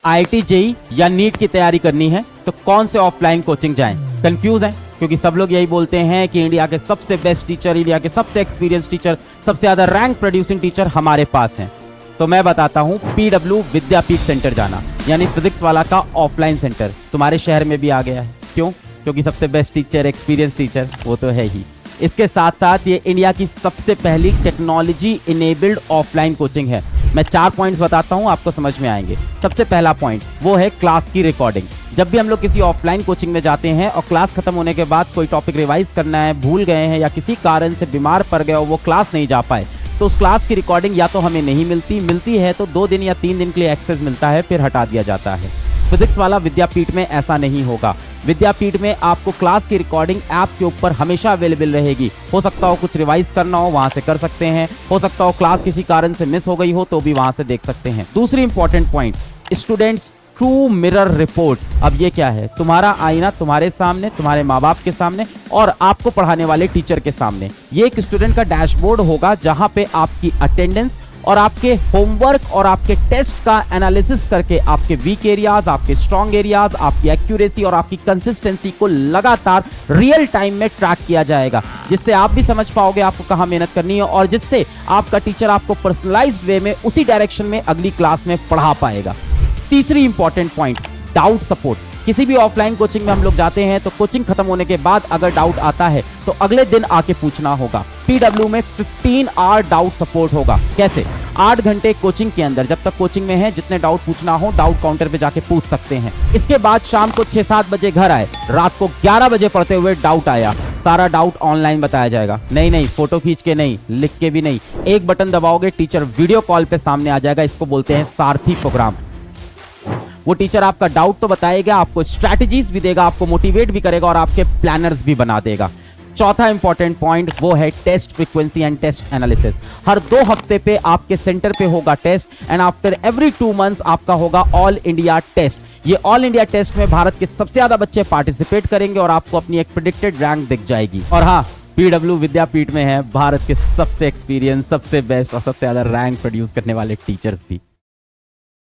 IIT JEE या NEET की तैयारी करनी है तो कौन से ऑफलाइन कोचिंग जाएं? कंफ्यूज हैं क्योंकि सब लोग यही बोलते हैं कि इंडिया के सबसे बेस्ट टीचर, इंडिया के सबसे एक्सपीरियंस टीचर, सबसे ज्यादा रैंक प्रोड्यूसिंग टीचर हमारे पास हैं। तो मैं बताता हूं, पीडब्ल्यू विद्यापीठ सेंटर जाना, यानी फिजिक्स वाला का ऑफलाइन सेंटर तुम्हारे शहर में भी आ गया है। क्यों? क्योंकि सबसे बेस्ट टीचर, एक्सपीरियंस टीचर वो तो है ही। इसके साथ साथ ये इंडिया की सबसे पहली टेक्नोलॉजी इनेबल्ड ऑफलाइन कोचिंग है। मैं 4 पॉइंट्स बताता हूं, आपको समझ में आएंगे। सबसे पहला पॉइंट वो है क्लास की रिकॉर्डिंग। जब भी हम लोग किसी ऑफलाइन कोचिंग में जाते हैं और क्लास खत्म होने के बाद कोई टॉपिक रिवाइज करना है, भूल गए हैं या किसी कारण से बीमार पड़ गए और वो क्लास नहीं जा पाए, तो उस क्लास की रिकॉर्डिंग या तो हमें नहीं मिलती है तो 2 दिन या 3 दिन के लिए एक्सेस मिलता है, फिर हटा दिया जाता है। फिजिक्स वाला विद्यापीठ में ऐसा नहीं होगा। विद्यापीठ में आपको क्लास की रिकॉर्डिंग ऐप के ऊपर हमेशा अवेलेबल रहेगी। हो सकता हो कुछ रिवाइज करना हो, वहां से कर सकते हैं। हो सकता हो क्लास किसी कारण से मिस हो गई हो तो भी वहां से देख सकते हैं। दूसरी important point, students true mirror report. अब ये क्या है? तुम्हारा आईना तुम्हारे सामने, तुम्हारे माँ बाप के सामने और आपको पढ़ाने वाले टीचर के सामने। ये एक स्टूडेंट का डैशबोर्ड होगा जहां पे आपकी अटेंडेंस और आपके होमवर्क और आपके टेस्ट का एनालिसिस करके आपके वीक एरियाज, आपके स्ट्रॉन्ग एरियाज, आपकी एक्यूरेसी और आपकी कंसिस्टेंसी को लगातार रियल टाइम में ट्रैक किया जाएगा, जिससे आप भी समझ पाओगे आपको कहां मेहनत करनी है और जिससे आपका टीचर आपको पर्सनलाइज्ड वे में उसी डायरेक्शन में अगली क्लास में पढ़ा पाएगा। तीसरी इंपॉर्टेंट पॉइंट, डाउट सपोर्ट। किसी भी ऑफलाइन कोचिंग में हम लोग जाते हैं तो कोचिंग खत्म होने के बाद अगर डाउट आता है तो अगले दिन आके पूछना होगा। पीडब्ल्यू में 15 आवर डाउट सपोर्ट होगा। कैसे? 8 घंटे कोचिंग के अंदर, जब तक कोचिंग में है, जितने डाउट पूछना हो डाउट काउंटर पे जाके पूछ सकते हैं। इसके बाद शाम को 6-7 बजे घर आए, रात को 11 बजे पढ़ते हुए डाउट आया, सारा डाउट ऑनलाइन बताया जाएगा। नहीं, फोटो खींच के नहीं, लिख के भी नहीं, एक बटन दबाओगे टीचर वीडियो कॉल पे सामने आ जाएगा। इसको बोलते हैं सारथी प्रोग्राम। वो टीचर आपका डाउट तो बताएगा, आपको स्ट्रैटेजीज भी देगा, आपको मोटिवेट भी करेगा और आपके प्लानर्स भी बना देगा। चौथा इंपॉर्टेंट पॉइंट वो है test frequency and test analysis. हर 2 हफ्ते पे आपके सेंटर पे होगा test and after every 2 months आपका होगा ऑल इंडिया टेस्ट। ये ऑल इंडिया टेस्ट में भारत के सबसे ज्यादा बच्चे पार्टिसिपेट करेंगे और आपको अपनी एक प्रेडिक्टेड रैंक दिख जाएगी। और हाँ, पीडब्ल्यू विद्यापीठ में है भारत के सबसे एक्सपीरियंस, सबसे बेस्ट और सबसे ज्यादा रैंक प्रोड्यूस करने वाले टीचर्स भी।